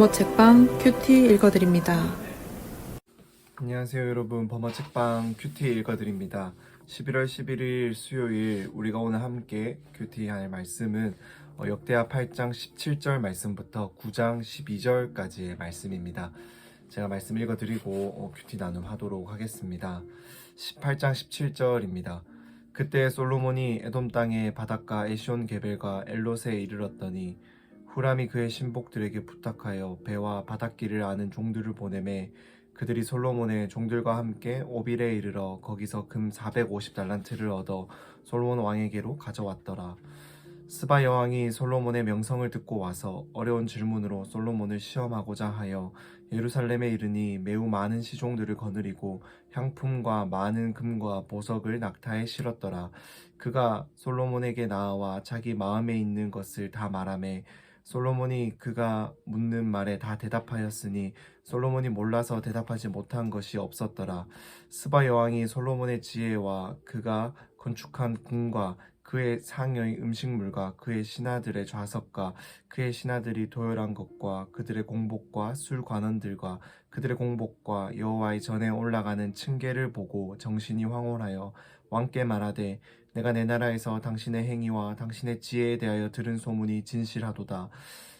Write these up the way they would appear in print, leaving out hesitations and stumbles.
범어책방 큐티 읽어드립니다. 안녕하세요 여러분, 범어책방 큐티 읽어드립니다. 11월 11일 수요일 우리가 오늘 함께 큐티할 말씀은 역대하 8장 17절 말씀부터 9장 12절까지의 말씀입니다. 제가 말씀 읽어드리고 큐티 나눔하도록 하겠습니다. 8장 17절입니다. 그때 솔로몬이 에돔 땅의 바닷가 에시온 게벨과 엘롯에 이르렀더니 후람이 그의 신복들에게 부탁하여 배와 바닷길을 아는 종들을 보내매 그들이 솔로몬의 종들과 함께 오빌에 이르러 거기서 금 450달란트를 얻어 솔로몬 왕에게로 가져왔더라. 스바 여왕이 솔로몬의 명성을 듣고 와서 어려운 질문으로 솔로몬을 시험하고자 하여 예루살렘에 이르니 매우 많은 시종들을 거느리고 향품과 많은 금과 보석을 낙타에 실었더라. 그가 솔로몬에게 나아와 자기 마음에 있는 것을 다 말하매 솔로몬이 그가 묻는 말에 다 대답하였으니 솔로몬이 몰라서 대답하지 못한 것이 없었더라. 스바 여왕이 솔로몬의 지혜와 그가 건축한 궁과 그의 상여의 음식물과 그의 신하들의 좌석과 그의 신하들이 도열한 것과 그들의 공복과 술 관원들과 그들의 공복과 여호와의 전에 올라가는 층계를 보고 정신이 황홀하여 왕께 말하되 내가 내 나라에서 당신의 행위와 당신의 지혜에 대하여 들은 소문이 진실하도다.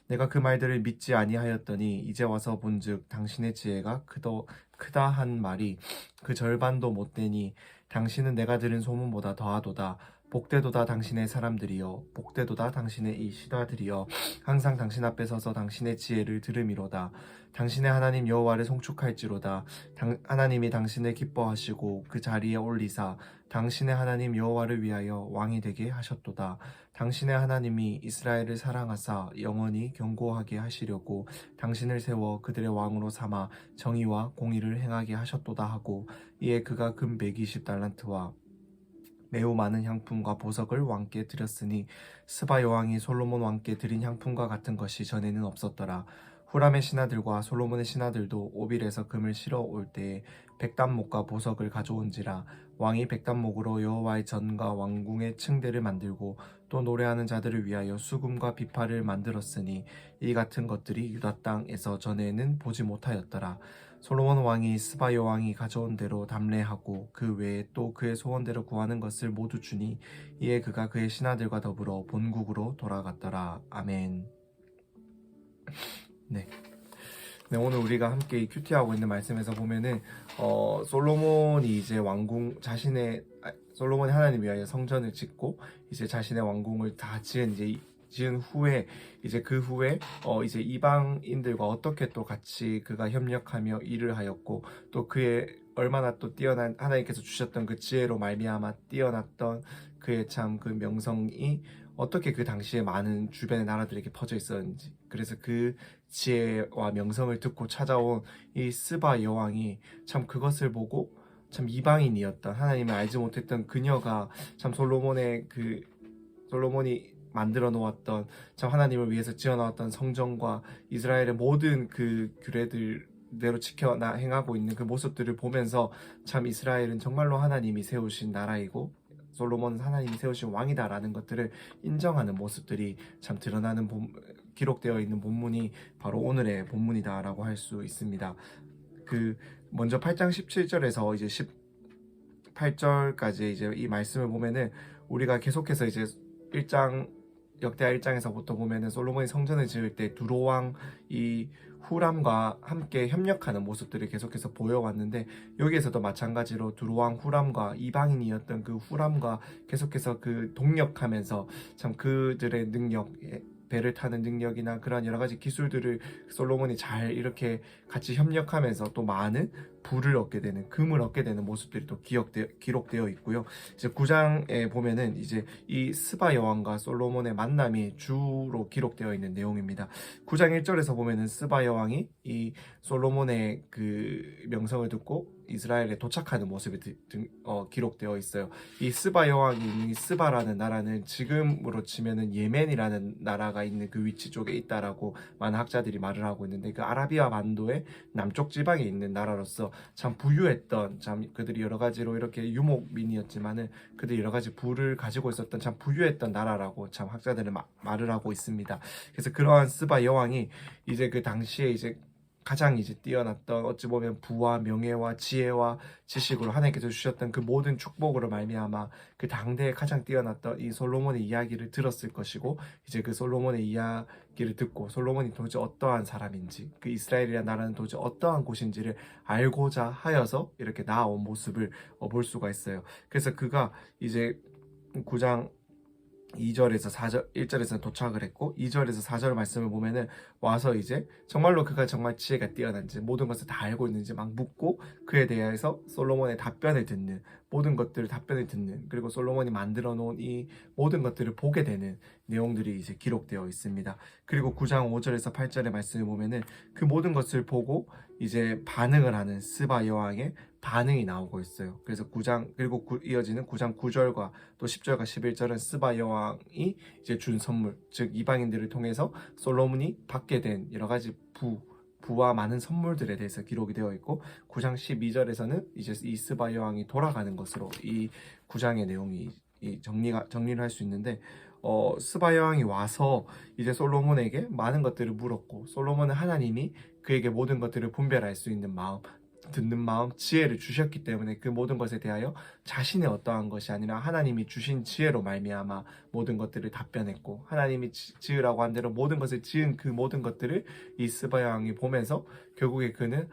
내가 그 말들을 믿지 아니하였더니 이제 와서 본즉 당신의 지혜가 크다 한 말이 그 절반도 못 되니 당신은 내가 들은 소문보다 더하도다. 복되도다 당신의 사람들이여, 복되도다 당신의 이 신하들이여, 항상 당신 앞에 서서 당신의 지혜를 들음이로다. 당신의 하나님 여호와를 송축할지로다. 하나님이 당신을 기뻐하시고 그 자리에 올리사 당신의 하나님 여호와를 위하여 왕이 되게 하셨도다. 당신의 하나님이 이스라엘을 사랑하사 영원히 견고하게 하시려고 당신을 세워 그들의 왕으로 삼아 정의와 공의를 행하게 하셨도다 하고, 이에 그가 금 120달란트와 매우 많은 향품과 보석을 왕께 드렸으니 스바 여왕이 솔로몬 왕께 드린 향품과 같은 것이 전에는 없었더라. 후람의 신하들과 솔로몬의 신하들도 오빌에서 금을 실어 올 때에 백단목과 보석을 가져온지라. 왕이 백단목으로 여호와의 전과 왕궁의 층대를 만들고 또 노래하는 자들을 위하여 수금과 비파를 만들었으니 이 같은 것들이 유다 땅에서 전에는 보지 못하였더라. 솔로몬 왕이 스바 여왕이 가져온 대로 담례하고 그 외에 또 그의 소원대로 구하는 것을 모두 주니 이에 그가 그의 신하들과 더불어 본국으로 돌아갔더라. 아멘. 네. 오늘 우리가 함께 큐티하고 있는 말씀에서 보면은 솔로몬이 이제 솔로몬이 하나님 위하여 성전을 짓고 이제 자신의 왕궁을 다 지은 후에 이제 그 후에 이제 이방인들과 어떻게 또 같이 그가 협력하며 일을 하였고 또 그의 얼마나 또 뛰어난 하나님께서 주셨던 그 지혜로 말미암아 뛰어났던 그의 참 그 명성이 어떻게 그 당시에 많은 주변의 나라들에게 퍼져 있었는지, 그래서 그 지혜와 명성을 듣고 찾아온 이 스바 여왕이 참 그것을 보고 참 이방인이었던, 하나님을 알지 못했던 그녀가 참 솔로몬이 만들어 놓았던, 참 하나님을 위해서 지어 놓았던 성전과 이스라엘의 모든 그 규례들대로 행하고 있는 그 모습들을 보면서 참 이스라엘은 정말로 하나님이 세우신 나라이고 솔로몬은 하나님이 세우신 왕이다라는 것들을 인정하는 모습들이 참 드러나는 기록되어 있는 본문이 바로 오늘의 본문이다라고 할 수 있습니다. 먼저 8장 17절에서 이제 18절까지 이제 이 말씀을 보면은 우리가 계속해서 이제 역대하 1장에서부터 보면은 솔로몬이 성전을 지을 때 두로왕 이 후람과 함께 협력하는 모습들을 계속해서 보여왔는데, 여기에서도 마찬가지로 두로왕 후람과 이방인이었던 그 후람과 계속해서 그 동력하면서 참 그들의 능력, 배를 타는 능력이나 그런 여러 가지 기술들을 솔로몬이 잘 이렇게 같이 협력하면서 또 많은 부를 얻게 되는, 금을 얻게 되는 모습들이 또 기록되어 있고요. 이제 9장에 보면은 이제 이 스바 여왕과 솔로몬의 만남이 주로 기록되어 있는 내용입니다. 9장 1절에서 보면은 스바 여왕이 이 솔로몬의 그 명성을 듣고 이스라엘에 도착하는 모습이 기록되어 있어요. 이 스바 여왕이, 이 스바라는 나라는 지금으로 치면은 예멘이라는 나라가 있는 그 위치 쪽에 있다라고 많은 학자들이 말을 하고 있는데, 그 아라비아 반도의 남쪽 지방에 있는 나라로서 가운데서 참 부유했던, 참 그들이 여러 가지로 이렇게 유목민이었지만은 그들이 여러 가지 부를 가지고 있었던 참 부유했던 나라라고 참 학자들은 말을 하고 있습니다. 그래서 그러한 스바 여왕이 이제 그 당시에 이제 가장 이제 뛰어났던, 어찌 보면 부와 명예와 지혜와 지식으로 하나님께서 주셨던 그 모든 축복으로 말미암아 그 당대에 가장 뛰어났던 이 솔로몬의 이야기를 들었을 것이고, 이제 그 솔로몬의 이야기를 듣고 솔로몬이 도대체 어떠한 사람인지, 그 이스라엘이라는 나라는 도대체 어떠한 곳인지를 알고자 하여서 이렇게 나아온 모습을 볼 수가 있어요. 그래서 그가 이제 9장 2절에서 4절, 1절에서 도착을 했고 2절에서 4절 말씀을 보면은 와서 이제 정말로 그가 정말 지혜가 뛰어난지 모든 것을 다 알고 있는지 막 묻고, 그에 대해서 솔로몬의 답변을 듣는, 모든 것들을 답변을 듣는, 그리고 솔로몬이 만들어 놓은 이 모든 것들을 보게 되는 내용들이 이제 기록되어 있습니다. 그리고 9장 5절에서 8절의 말씀을 보면은 그 모든 것을 보고 이제 반응을 하는 스바 여왕의 반응이 나오고 있어요. 그래서 9장, 그리고 이어지는 9장 9절과 또 10절과 11절은 스바 여왕이 이제 준 선물, 즉 이방인들을 통해서 솔로몬이 받게 된 여러 가지 부와 많은 선물들에 대해서 기록이 되어 있고, 9장 12절에서는 이제 이 스바 여왕이 돌아가는 것으로 이 9장의 내용이 정리를 할 수 있는데, 스바 여왕이 와서 이제 솔로몬에게 많은 것들을 물었고, 솔로몬은 하나님이 그에게 모든 것들을 분별할 수 있는 마음, 듣는 마음, 지혜를 주셨기 때문에 그 모든 것에 대하여 자신의 어떠한 것이 아니라 하나님이 주신 지혜로 말미암아 모든 것들을 답변했고, 하나님이 지으라고 한 대로 모든 것을 지은 그 모든 것들을 이 스바 여왕이 보면서 결국에 그는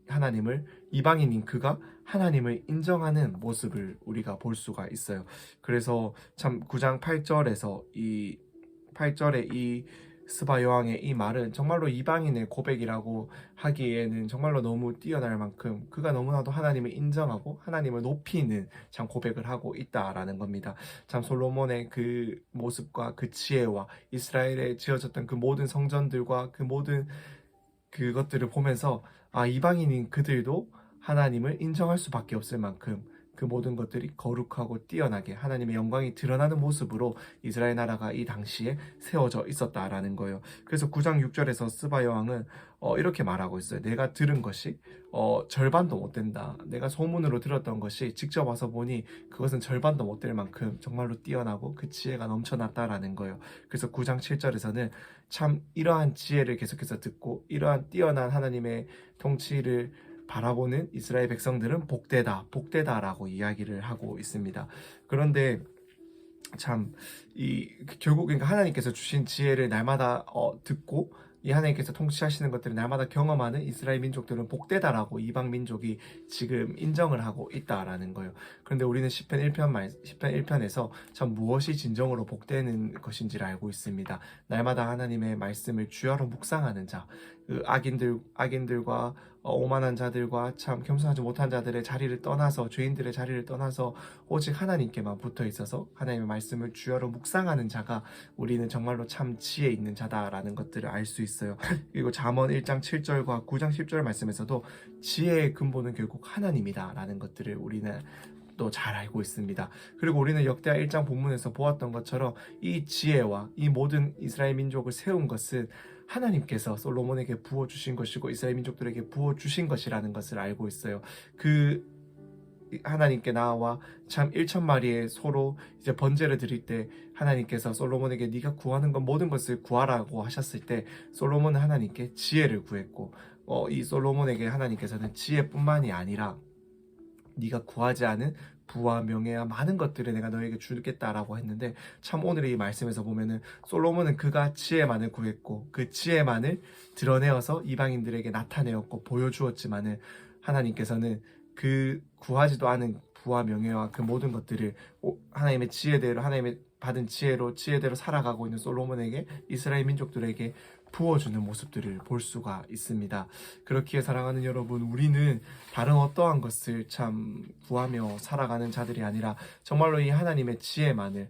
하나님을, 이방인인 그가 하나님을 인정하는 모습을 우리가 볼 수가 있어요. 그래서 참 9장 8절에서 이 8절에 이 스바 여왕의 이 말은 정말로 이방인의 고백이라고 하기에는 정말로 너무 뛰어날 만큼 그가 너무나도 하나님을 인정하고 하나님을 높이는 참 고백을 하고 있다라는 겁니다. 참 솔로몬의 그 모습과 그 지혜와 이스라엘에 지어졌던 그 모든 성전들과 그 모든 그것들을 보면서 이방인인 그들도 하나님을 인정할 수밖에 없을 만큼 그 모든 것들이 거룩하고 뛰어나게 하나님의 영광이 드러나는 모습으로 이스라엘 나라가 이 당시에 세워져 있었다라는 거예요. 그래서 9장 6절에서 스바 여왕은 이렇게 말하고 있어요. 내가 들은 것이 절반도 못 된다. 내가 소문으로 들었던 것이 직접 와서 보니 그것은 절반도 못 될 만큼 정말로 뛰어나고 그 지혜가 넘쳐났다라는 거예요. 그래서 9장 7절에서는 참 이러한 지혜를 계속해서 듣고 이러한 뛰어난 하나님의 통치를 바라보는 이스라엘 백성들은 복되다라고 이야기를 하고 있습니다. 그런데 참 결국 하나님께서 주신 지혜를 날마다 듣고 이 하나님께서 통치하시는 것들을 날마다 경험하는 이스라엘 민족들은 복되다라고 이방 민족이 지금 인정을 하고 있다라는 거예요. 그런데 우리는 시편 1편에서 참 무엇이 진정으로 복되는 것인지를 알고 있습니다. 날마다 하나님의 말씀을 주야로 묵상하는 자, 그 악인들과 오만한 자들과 참 겸손하지 못한 자들의 자리를 떠나서, 죄인들의 자리를 떠나서 오직 하나님께만 붙어 있어서 하나님의 말씀을 주야로 묵상하는 자가 우리는 정말로 참 지혜 있는 자다라는 것들을 알 수 있어요. 그리고 잠언 1장 7절과 9장 10절 말씀에서도 지혜의 근본은 결국 하나님이다라는 것들을 우리는 또 잘 알고 있습니다. 그리고 우리는 역대하 1장 본문에서 보았던 것처럼 이 지혜와 이 모든 이스라엘 민족을 세운 것은 하나님께서 솔로몬에게 부어주신 것이고 이스라엘 민족들에게 부어주신 것이라는 것을 알고 있어요. 그 하나님께 나와 참 1,000마리의 소로 이제 번제를 드릴 때 하나님께서 솔로몬에게 네가 구하는 건 모든 것을 구하라고 하셨을 때 솔로몬은 하나님께 지혜를 구했고, 이 솔로몬에게 하나님께서는 지혜뿐만이 아니라 네가 구하지 않은 부와 명예와 많은 것들을 내가 너에게 주겠다라고 했는데, 참 오늘의 이 말씀에서 보면은 솔로몬은 그가 지혜만을 구했고 그 지혜만을 드러내어서 이방인들에게 나타내었고 보여주었지만은 하나님께서는 그 구하지도 않은 부와 명예와 그 모든 것들을 하나님의 지혜대로, 하나님의 받은 지혜대로 살아가고 있는 솔로몬에게, 이스라엘 민족들에게 부어주는 모습들을 볼 수가 있습니다. 그렇기에 사랑하는 여러분, 우리는 다른 어떠한 것을 참 구하며 살아가는 자들이 아니라 정말로 이 하나님의 지혜만을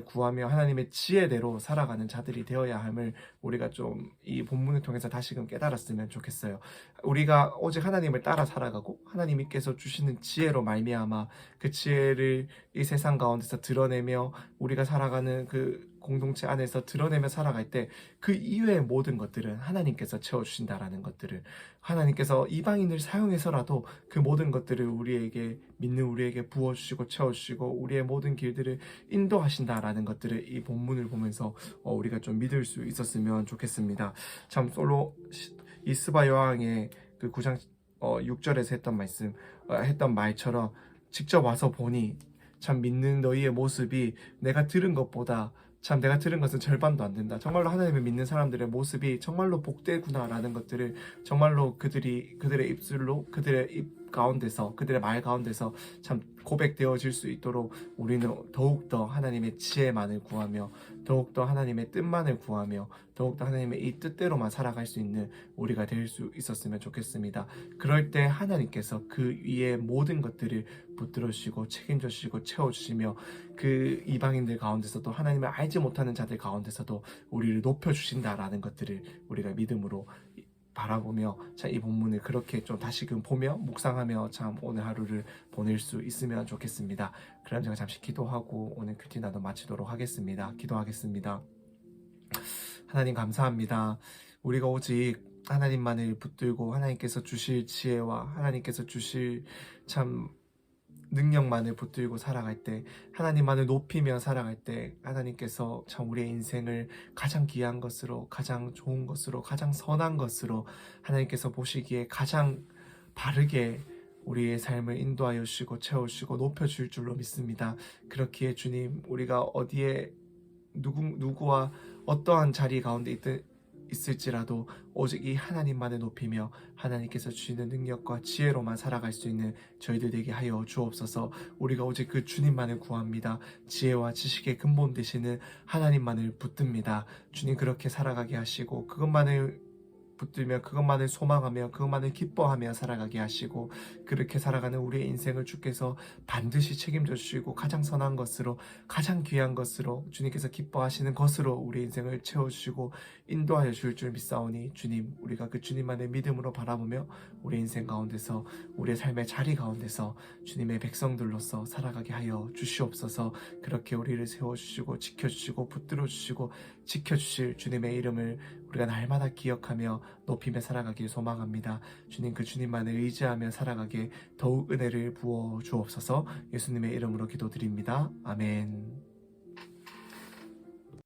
구하며 하나님의 지혜대로 살아가는 자들이 되어야 함을 우리가 좀 이 본문을 통해서 다시금 깨달았으면 좋겠어요. 우리가 오직 하나님을 따라 살아가고 하나님께서 주시는 지혜로 말미암아 그 지혜를 이 세상 가운데서 드러내며 우리가 살아가는 그 공동체 안에서 드러내며 살아갈 때 그 이외의 모든 것들은 하나님께서 채워주신다라는 것들을, 하나님께서 이방인을 사용해서라도 그 모든 것들을 우리에게, 믿는 우리에게 부어주시고 채워주시고 우리의 모든 길들을 인도하신다라는 것들을 이 본문을 보면서 우리가 좀 믿을 수 있었으면 좋겠습니다. 참 솔로 이스바 여왕의 그 9장 6절에서 했던 말씀, 했던 말처럼 직접 와서 보니 참 믿는 너희의 모습이 내가 들은 것보다, 참 내가 들은 것은 절반도 안 된다. 정말로 하나님을 믿는 사람들의 모습이 정말로 복되구나라는 것들을 정말로 그들의 입술로, 그들의 입 가운데서, 그들의 말 가운데서 참 고백되어질 수 있도록 우리는 더욱더 하나님의 지혜만을 구하며, 더욱더 하나님의 뜻만을 구하며, 더욱더 하나님의 이 뜻대로만 살아갈 수 있는 우리가 될 수 있었으면 좋겠습니다. 그럴 때 하나님께서 그 위에 모든 것들을 붙들어 주시고 책임져 주시고 채워 주시며, 그 이방인들 가운데서도, 하나님을 알지 못하는 자들 가운데서도 우리를 높여 주신다라는 것들을 우리가 믿음으로 바라보며, 자, 이 본문을 그렇게 좀 다시금 보며 묵상하며 참 오늘 하루를 보낼 수 있으면 좋겠습니다. 그럼 제가 잠시 기도하고 오늘 큐티 나도 마치도록 하겠습니다. 기도하겠습니다. 하나님 감사합니다. 우리가 오직 하나님만을 붙들고 하나님께서 주실 지혜와 하나님께서 주실 참 능력만을 붙들고 살아갈 때, 하나님만을 높이며 살아갈 때 하나님께서 참 우리의 인생을 가장 귀한 것으로, 가장 좋은 것으로, 가장 선한 것으로 하나님께서 보시기에 가장 바르게 우리의 삶을 인도하여 주시고 채워주시고 높여줄 줄로 믿습니다. 그렇기에 주님, 우리가 어디에 누구와 어떠한 자리 가운데 있을지라도 오직 이 하나님만을 높이며 하나님께서 주시는 능력과 지혜로만 살아갈 수 있는 저희들 되게 하여 주옵소서. 우리가 오직 그 주님만을 구합니다. 지혜와 지식의 근본 되시는 하나님만을 붙듭니다. 주님, 그렇게 살아가게 하시고 그것만을 붙들며 그것만을 소망하며 그것만을 기뻐하며 살아가게 하시고, 그렇게 살아가는 우리의 인생을 주께서 반드시 책임져 주시고 가장 선한 것으로, 가장 귀한 것으로, 주님께서 기뻐하시는 것으로 우리 인생을 채워주시고 인도하여 줄 줄 믿사오니, 주님, 우리가 그 주님만의 믿음으로 바라보며 우리 인생 가운데서, 우리의 삶의 자리 가운데서 주님의 백성들로서 살아가게 하여 주시옵소서. 그렇게 우리를 세워주시고 지켜주시고 붙들어 주시고 지켜주실 주님의 이름을 우리가 날마다 기억하며 높이며 살아가길 소망합니다. 주님, 그 주님만을 의지하며 살아가게 더욱 은혜를 부어 주옵소서. 예수님의 이름으로 기도드립니다. 아멘.